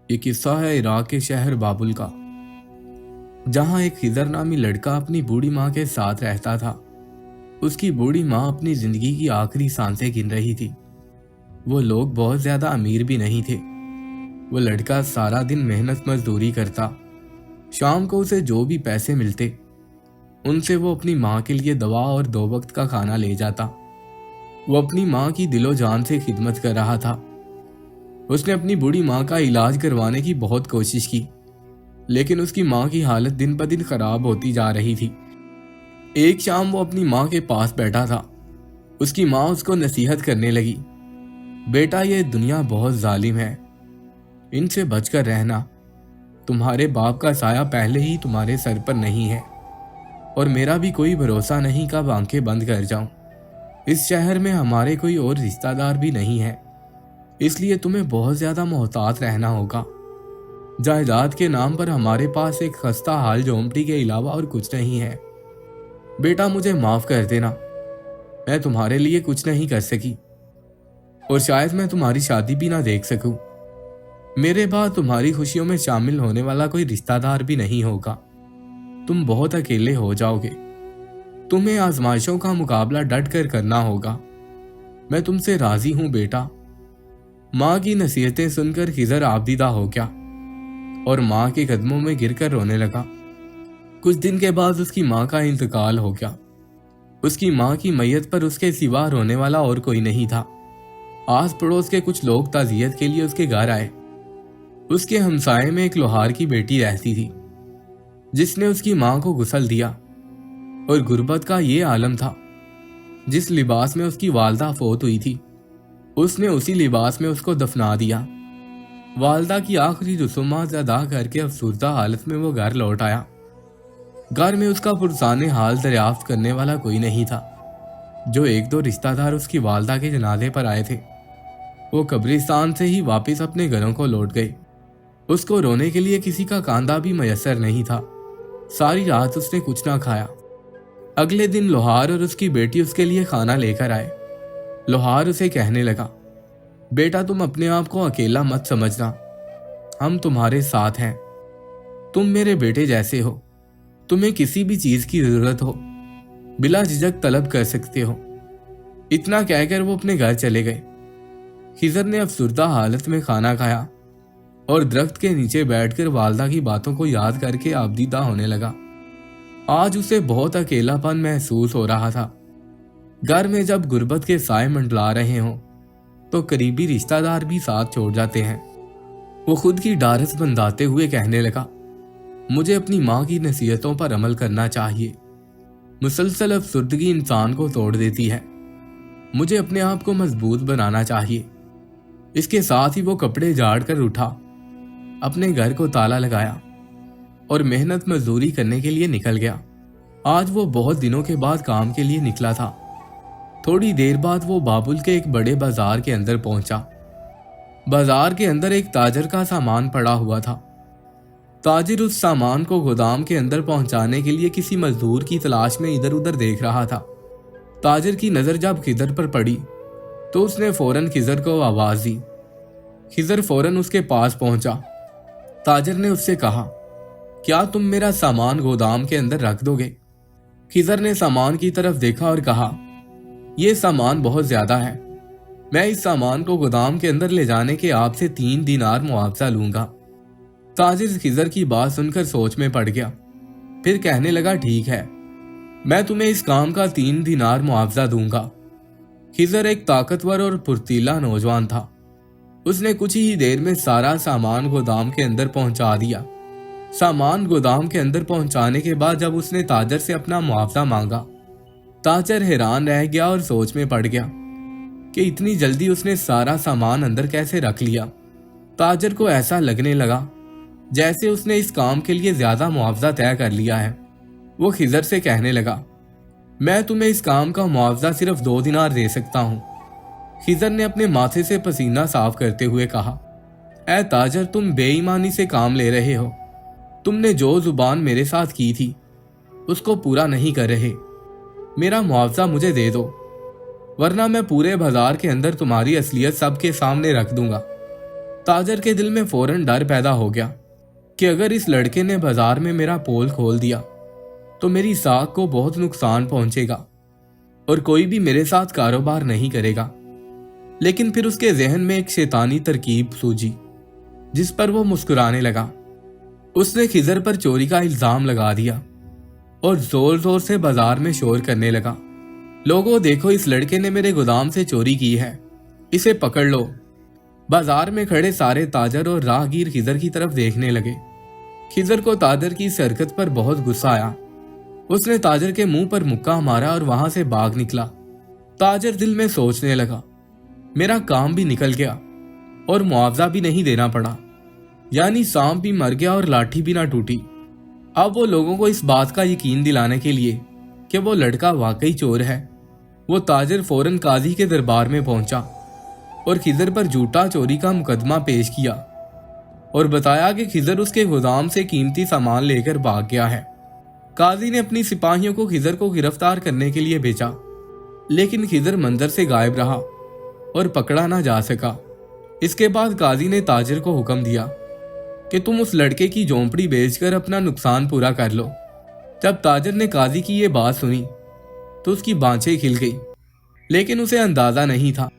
یہ قصہ ہے عراق کے شہر بابل کا، جہاں ایک خضر نامی لڑکا اپنی بوڑھی ماں کے ساتھ رہتا تھا۔ اس کی بوڑھی ماں اپنی زندگی کی آخری سانسیں گن رہی تھی۔ وہ لوگ بہت زیادہ امیر بھی نہیں تھے۔ وہ لڑکا سارا دن محنت مزدوری کرتا۔ شام کو اسے جو بھی پیسے ملتے ان سے وہ اپنی ماں کے لیے دوا اور 2 وقت کا کھانا لے جاتا۔ وہ اپنی ماں کی دل و جان سے خدمت کر رہا تھا۔ اس نے اپنی بوڑھی ماں کا علاج کروانے کی بہت کوشش کی، لیکن اس کی ماں کی حالت دن بدن خراب ہوتی جا رہی تھی۔ ایک شام وہ اپنی ماں کے پاس بیٹھا تھا۔ اس کی ماں اس کو نصیحت کرنے لگی، بیٹا یہ دنیا بہت ظالم ہے، ان سے بچ کر رہنا۔ تمہارے باپ کا سایہ پہلے ہی تمہارے سر پر نہیں ہے، اور میرا بھی کوئی بھروسہ نہیں کب آنکھیں بند کر جاؤں۔ اس شہر میں ہمارے کوئی اور رشتہ دار بھی نہیں ہے، اس لیے تمہیں بہت زیادہ محتاط رہنا ہوگا۔ جائیداد کے نام پر ہمارے پاس ایک خستہ حال جھونپڑی کے علاوہ اور کچھ نہیں ہے۔ بیٹا مجھے معاف کر دینا، میں تمہارے لیے کچھ نہیں کر سکی، اور شاید میں تمہاری شادی بھی نہ دیکھ سکوں۔ میرے بعد تمہاری خوشیوں میں شامل ہونے والا کوئی رشتہ دار بھی نہیں ہوگا۔ تم بہت اکیلے ہو جاؤ گے۔ تمہیں آزمائشوں کا مقابلہ ڈٹ کر کرنا ہوگا۔ میں تم سے راضی ہوں بیٹا۔ ماں کی نصیحتیں سن کر خضر آبدیدہ ہو گیا اور ماں کے قدموں میں گر کر رونے لگا۔ کچھ دن کے بعد اس کی ماں کا انتقال ہو گیا۔ اس کی ماں کی میت پر اس کے سوا رونے والا اور کوئی نہیں تھا۔ آس پڑوس کے کچھ لوگ تعزیت کے لیے اس کے گھر آئے۔ اس کے ہمسائے میں ایک لوہار کی بیٹی رہتی تھی، جس نے اس کی ماں کو غسل دیا، اور غربت کا یہ عالم تھا۔ جس لباس میں اس کی والدہ فوت ہوئی تھی، اس نے اسی لباس میں اس کو دفنا دیا۔ والدہ کی آخری رسومات ادا کر کے افسردہ حالت میں وہ گھر لوٹ آیا۔ گھر میں اس کا پرسان حال دریافت کرنے والا کوئی نہیں تھا۔ جو 1-2 رشتہ دار اس کی والدہ کے جنازے پر آئے تھے، وہ قبرستان سے ہی واپس اپنے گھروں کو لوٹ گئے۔ اس کو رونے کے لیے کسی کا کاندھا بھی میسر نہیں تھا۔ ساری رات اس نے کچھ نہ کھایا۔ اگلے دن لوہار اور اس کی بیٹی اس کے لیے کھانا لے کر آئے۔ لوہار اسے کہنے لگا، بیٹا تم اپنے آپ کو اکیلا مت سمجھنا، ہم تمہارے ساتھ ہیں۔ تم میرے بیٹے جیسے ہو، تمہیں کسی بھی چیز کی ضرورت ہو بلا جھجک طلب کر سکتے ہو۔ اتنا کہہ کر وہ اپنے گھر چلے گئے۔ خضر نے افسردہ حالت میں کھانا کھایا اور درخت کے نیچے بیٹھ کر والدہ کی باتوں کو یاد کر کے آبدیدہ ہونے لگا۔ آج اسے بہت اکیلا پن محسوس ہو رہا تھا۔ گھر میں جب غربت کے سائے منڈلا رہے ہوں تو قریبی رشتہ دار بھی ساتھ چھوڑ جاتے ہیں۔ وہ خود کی ڈھارس بندھاتے ہوئے کہنے لگا، مجھے اپنی ماں کی نصیحتوں پر عمل کرنا چاہیے۔ مسلسل افسردگی انسان کو توڑ دیتی ہے۔ مجھے اپنے آپ کو مضبوط بنانا چاہیے۔ اس کے ساتھ ہی وہ کپڑے جھاڑ کر اٹھا، اپنے گھر کو تالا لگایا اور محنت مزدوری کرنے کے لیے نکل گیا۔ آج وہ بہت دنوں کے بعد کام کے لیے نکلا تھا۔ تھوڑی دیر بعد وہ بابل کے ایک بڑے بازار کے اندر پہنچا۔ بازار کے اندر ایک تاجر کا سامان پڑا ہوا تھا۔ تاجر اس سامان کو گودام کے اندر پہنچانے کے لیے کسی مزدور کی تلاش میں ادھر ادھر دیکھ رہا تھا۔ تاجر کی نظر جب خضر پر پڑی تو اس نے فوراً خضر کو آواز دی۔ خضر فوراً اس کے پاس پہنچا۔ تاجر نے اس سے کہا، کیا تم میرا سامان گودام کے اندر رکھ دو گے؟ خضر نے سامان کی طرف دیکھا اور کہا، یہ سامان بہت زیادہ ہے، میں اس سامان کو گودام کے اندر لے جانے کے آپ سے 3 دینار معاوضہ لوں گا۔ تاجر خضر کی بات سن کر سوچ میں پڑ گیا، پھر کہنے لگا، ٹھیک ہے، میں تمہیں اس کام کا 3 دینار معاوضہ دوں گا۔ خضر ایک طاقتور اور پھرتیلا نوجوان تھا۔ اس نے کچھ ہی دیر میں سارا سامان گودام کے اندر پہنچا دیا۔ سامان گودام کے اندر پہنچانے کے بعد جب اس نے تاجر سے اپنا معاوضہ مانگا، تاجر حیران رہ گیا اور سوچ میں پڑ گیا کہ اتنی جلدی اس نے سارا سامان اندر کیسے رکھ لیا۔ تاجر کو ایسا لگنے لگا جیسے اس نے اس کام کے لیے زیادہ معاوضہ طے کر لیا ہے۔ وہ خضر سے کہنے لگا، میں تمہیں اس کام کا معاوضہ صرف 2 دینار دے سکتا ہوں۔ خضر نے اپنے ماتھے سے پسینہ صاف کرتے ہوئے کہا، اے تاجر، تم بے ایمانی سے کام لے رہے ہو۔ تم نے جو زبان میرے ساتھ کی تھی اس کو پورا نہیں کر رہے۔ میرا معاوضہ مجھے دے دو، ورنہ میں پورے بازار کے اندر تمہاری اصلیت سب کے سامنے رکھ دوں گا۔ ताजर के दिल में फौरन डर पैदा हो गया कि अगर इस लड़के ने बाजार में मेरा पोल खोल दिया तो मेरी साख को बहुत नुकसान पहुंचेगा और कोई भी मेरे साथ कारोबार नहीं करेगा। लेकिन फिर उसके जहन में एक शैतानी तरकीब सूझी जिस पर वो मुस्कुराने लगा। उसने खिजर पर चोरी का इल्जाम लगा दिया और जोर जोर से बाजार में शोर करने लगा, लोगों देखो, इस लड़के ने मेरे गोदाम से चोरी की है, इसे पकड़ लो। बाजार में खड़े सारे ताजर और राहगीर खिजर की तरफ देखने लगे। खिजर को ताजर की इस हरकत पर बहुत गुस्सा आया। उसने ताजर के मुंह पर मुक्का मारा और वहां से भाग निकला। ताजर दिल में सोचने लगा, मेरा काम भी निकल गया और मुआवजा भी नहीं देना पड़ा, यानी सांप भी मर गया और लाठी भी ना टूटी। अब वो लोगों को इस बात का यकीन दिलाने के लिए कि वो लड़का वाकई चोर है, वो ताजर फौरन काजी के दरबार में पहुंचा और खिजर पर झूठा चोरी का मुकदमा पेश किया और बताया कि खिजर उसके गोदाम से कीमती सामान लेकर भाग गया है। काजी ने अपनी सिपाहियों को खिजर को गिरफ्तार करने के लिए भेजा, लेकिन खिजर मंजर से गायब रहा और पकड़ा ना जा सका। इसके बाद काजी ने ताजिर को हुक्म दिया कि तुम उस लड़के की झोंपड़ी बेचकर अपना नुकसान पूरा कर लो। जब ताजिर ने काजी की ये बात सुनी तो उसकी बाँछें खिल गई, लेकिन उसे अंदाजा नहीं था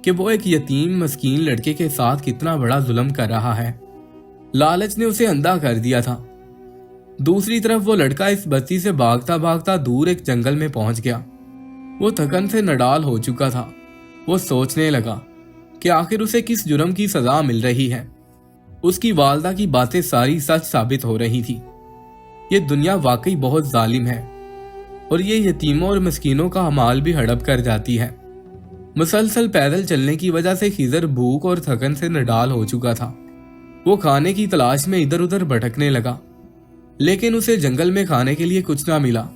कि वो एक यतीम मस्कीन लड़के के साथ कितना बड़ा जुल्म कर रहा है। लालच ने उसे अंधा कर दिया था। दूसरी तरफ वो लड़का इस बस्ती से भागता भागता दूर एक जंगल में पहुंच गया। वो थकन से नडाल हो चुका था। वो सोचने लगा कि आखिर उसे किस जुर्म की सजा मिल रही है। उसकी वालदा की बातें सारी सच साबित हो रही थी। ये दुनिया वाकई बहुत जालिम है और ये यतीमों और मस्कीनों का माल भी हड़प कर जाती है। मुसलसल पैदल चलने की वजह से खिजर भूख और थकन से नडाल हो चुका था। वो खाने की तलाश में इधर उधर भटकने लगा, लेकिन उसे जंगल में खाने के लिए कुछ ना मिला।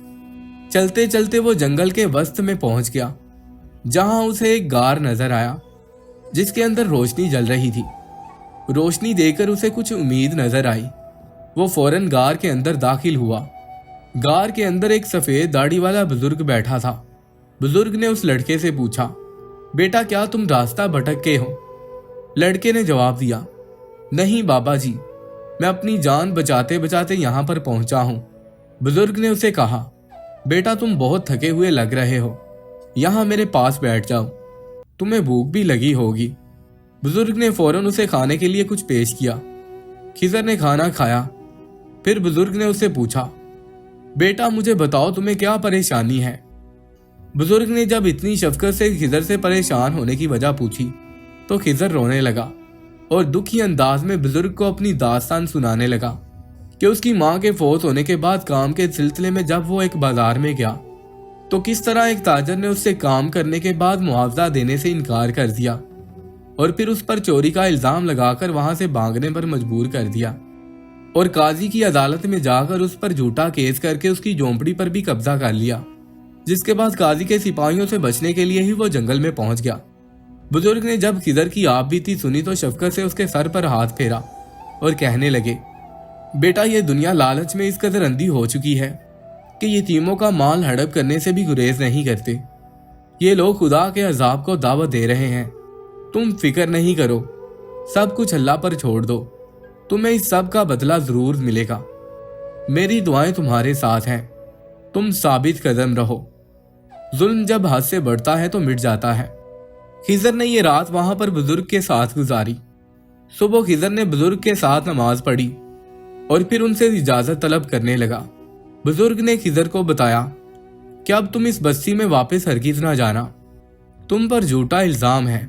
चलते चलते वो जंगल के वस्त में पहुंच गया, जहां उसे एक गार नजर आया जिसके अंदर रोशनी जल रही थी। रोशनी देखकर उसे कुछ उम्मीद नजर आई। वो फौरन गार के अंदर दाखिल हुआ। गार के अंदर एक सफेद दाढ़ी वाला बुजुर्ग बैठा था। बुजुर्ग ने उस लड़के से पूछा, बेटा क्या तुम रास्ता भटक के हो? लड़के ने जवाब दिया, नहीं बाबा जी, मैं अपनी जान बचाते बचाते यहाँ पर पहुंचा हूँ। बुजुर्ग ने उसे कहा, बेटा तुम बहुत थके हुए लग रहे हो, यहाँ मेरे पास बैठ जाओ, तुम्हें भूख भी लगी होगी। बुजुर्ग ने फौरन उसे खाने के लिए कुछ पेश किया। खिजर ने खाना खाया। फिर बुजुर्ग ने उससे पूछा, बेटा मुझे बताओ तुम्हें क्या परेशानी है? बुजुर्ग ने जब इतनी शफकत से खिजर से परेशान होने की वजह पूछी तो खिजर रोने लगा और दुखी अंदाज में बुजुर्ग को अपनी दास्तान सुनाने लगा कि उसकी माँ के फौत होने के बाद काम के सिलसिले में जब वो एक बाजार में गया तो किस तरह एक ताजर ने उससे काम करने के बाद मुआवजा देने से इनकार कर दिया और फिर उस पर चोरी का इल्जाम लगाकर वहां से भागने पर मजबूर कर दिया और काजी की अदालत में जाकर उस पर झूठा केस करके उसकी झोंपड़ी पर भी कब्जा कर लिया, जिसके बाद काजी के सिपाहियों से बचने के लिए ही वो जंगल में पहुंच गया। बुजुर्ग ने जब खिजर की आप बीती सुनी तो शफकत से उसके सर पर हाथ फेरा और कहने लगे, बेटा ये दुनिया लालच में इस कदर अंधी हो चुकी है कि यतीमों का माल हड़प करने से भी गुरेज नहीं करते। ये लोग खुदा के अजाब को दावत दे रहे हैं। तुम फिक्र नहीं करो, सब कुछ अल्लाह पर छोड़ दो, तुम्हें इस सब का बदला जरूर मिलेगा। मेरी दुआएं तुम्हारे साथ हैं, तुम साबित कदम रहो। जुल्म जब हद से बढ़ता है तो मिट जाता है। खिजर ने ये रात वहां पर बुजुर्ग के साथ गुजारी। सुबह खिजर ने बुजुर्ग के साथ नमाज पढ़ी और फिर उनसे इजाजत तलब करने लगा। बुजुर्ग ने खिजर को बताया कि अब तुम इस बस्ती में वापस हरगिज ना जाना, तुम पर झूठा इल्जाम है,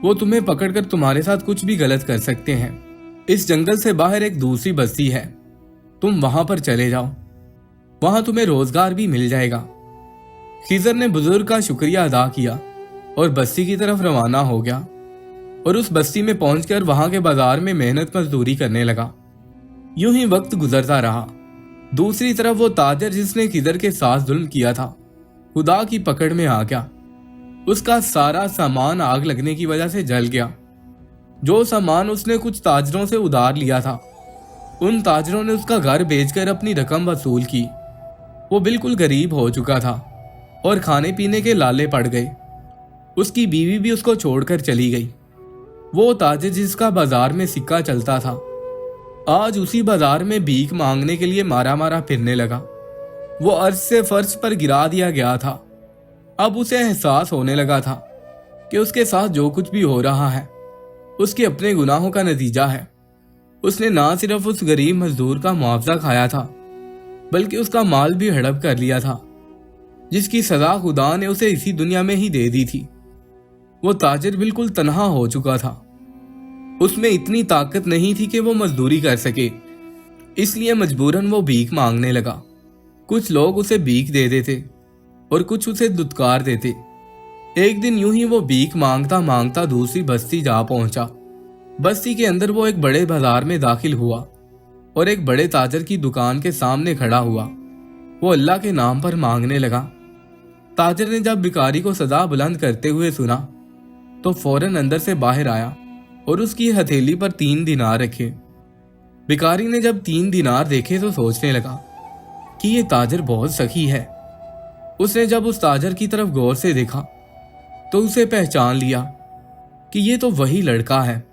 वो तुम्हें पकड़कर तुम्हारे साथ कुछ भी गलत कर सकते हैं। इस जंगल से बाहर एक दूसरी बस्ती है, तुम वहां पर चले जाओ, वहां तुम्हें रोजगार भी मिल जाएगा। खिजर ने बुजुर्ग का शुक्रिया अदा किया और बस्ती की तरफ रवाना हो गया और उस बस्ती में पहुंचकर वहां के बाजार में मेहनत मजदूरी करने लगा। यूं ही वक्त गुजरता रहा। दूसरी तरफ वो ताजर जिसने खिजर के साथ जुल्म किया था खुदा की पकड़ में आ गया। उसका सारा सामान आग लगने की वजह से जल गया। जो सामान उसने कुछ ताजरों से उधार लिया था, उन ताजरों ने उसका घर बेचकर अपनी रकम वसूल की। वो बिल्कुल गरीब हो चुका था और खाने पीने के लाले पड़ गए। उसकी बीवी भी उसको छोड़कर चली गई। वो ताजिर जिसका बाजार में सिक्का चलता था, आज उसी बाजार में भीख मांगने के लिए मारा मारा फिरने लगा। वो अर्श से फर्श पर गिरा दिया गया था। अब उसे एहसास होने लगा था कि उसके साथ जो कुछ भी हो रहा है उसके अपने गुनाहों का नतीजा है। उसने ना सिर्फ उस गरीब मजदूर का मुआवजा खाया था, बल्कि उसका माल भी हड़प कर लिया था, जिसकी सजा खुदा ने उसे इसी दुनिया में ही दे दी थी। वो ताजिर बिल्कुल तन्हा हो चुका था। उसमें इतनी ताकत नहीं थी कि वो मजदूरी कर सके, इसलिए मजबूरन वो भीख मांगने लगा। कुछ लोग उसे भीख दे देते और कुछ उसे दुत्कार देते। एक दिन यूं ही वो भीख मांगता मांगता दूसरी बस्ती जा पहुंचा। बस्ती के अंदर वो एक बड़े बाजार में दाखिल हुआ और एक बड़े ताजर की दुकान के सामने खड़ा हुआ। वो अल्लाह के नाम पर मांगने लगा। ताजर ने जब भिखारी को सदा बुलंद करते हुए सुना तो फौरन अंदर से बाहर आया और उसकी हथेली पर 3 दिनार रखे। भिखारी ने जब 3 दिनार देखे तो सोचने लगा कि ये ताजर बहुत सखी है। उसने जब उस ताजर की तरफ गौर से देखा तो उसे पहचान लिया कि ये तो वही लड़का है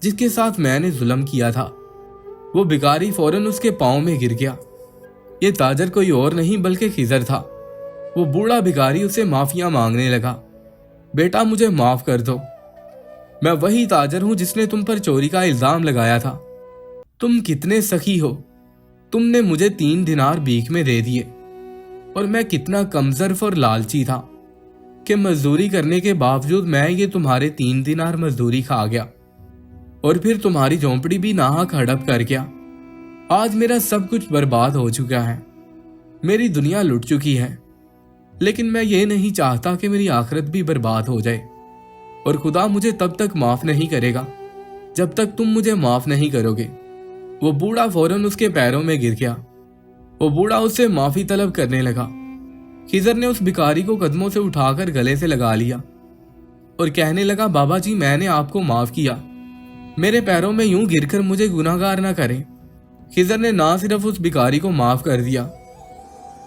जिसके साथ मैंने जुल्म किया था। वो भिखारी फौरन उसके पांव में गिर गया। ये ताजर कोई और नहीं बल्कि खिजर था। वो बूढ़ा भिखारी उसे माफिया मांगने लगा। बेटा, मुझे माफ कर दो, मैं वही ताजर हूं जिसने तुम पर चोरी का इल्जाम लगाया था। तुम कितने सखी हो, तुमने मुझे 3 दिनार भीख में दे दिए, और मैं कितना कमजोर और लालची था कि मजदूरी करने के बावजूद मैं ये तुम्हारे 3 दिनार मजदूरी खा गया और फिर तुम्हारी झोंपड़ी भी नाहक हड़प कर गया। आज मेरा सब कुछ बर्बाद हो चुका है, मेरी दुनिया लुट चुकी है, लेकिन मैं ये नहीं चाहता कि मेरी आखिरत भी बर्बाद हो जाए, और खुदा मुझे तब तक माफ नहीं करेगा जब तक तुम मुझे माफ नहीं करोगे। वो बूढ़ा फौरन उसके पैरों में गिर गया। वो बूढ़ा उससे माफी तलब करने लगा। खिजर ने उस भिखारी को कदमों से उठाकर गले से लगा लिया और कहने लगा, बाबा जी, मैंने आपको माफ किया, मेरे पैरों में यूं गिरकर मुझे गुनाहगार ना करें। खिजर ने ना सिर्फ उस भिखारी को माफ कर दिया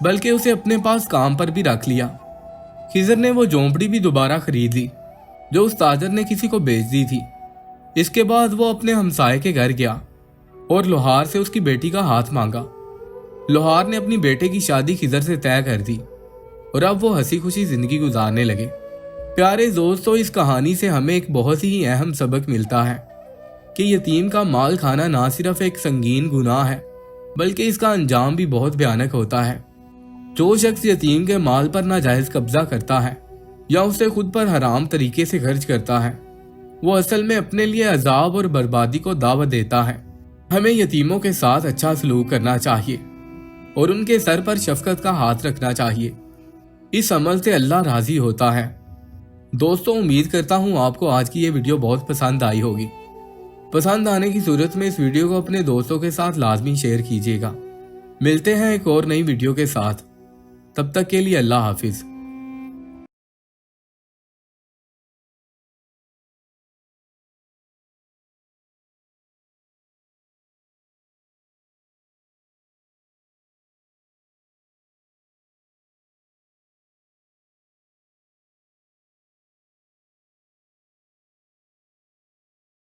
बल्कि उसे अपने पास काम पर भी रख लिया। खिजर ने वो झोंपड़ी भी दोबारा खरीद ली जो उस ताजर ने किसी को बेच दी थी। इसके बाद वो अपने हमसाये के घर गया और लोहार से उसकी बेटी का हाथ मांगा। लोहार ने अपनी बेटे की शादी खिजर से तय कर दी और अब वो हंसी खुशी जिंदगी गुजारने लगे। प्यारे दोस्तों, इस कहानी से हमें एक बहुत ही अहम सबक मिलता है कि यतीम का माल खाना ना सिर्फ एक संगीन गुनाह है बल्कि इसका अंजाम भी बहुत भयानक होता है। जो शख्स यतीम के माल पर नाजायज कब्जा करता है या उसे खुद पर हराम तरीके से खर्च करता है, वो असल में अपने लिए अजाब और बर्बादी को दावत देता है। हमें यतीमों के साथ अच्छा सलूक करना चाहिए और उनके सर पर शफकत का हाथ रखना चाहिए। इस अमल से अल्लाह राजी होता है। दोस्तों, उम्मीद करता हूँ आपको आज की ये वीडियो बहुत पसंद आई होगी। पसंद आने की सूरत में इस वीडियो को अपने दोस्तों के साथ लाजमी शेयर कीजिएगा। मिलते हैं एक और नई वीडियो के साथ, तब तक के लिए अल्लाह हाफिज।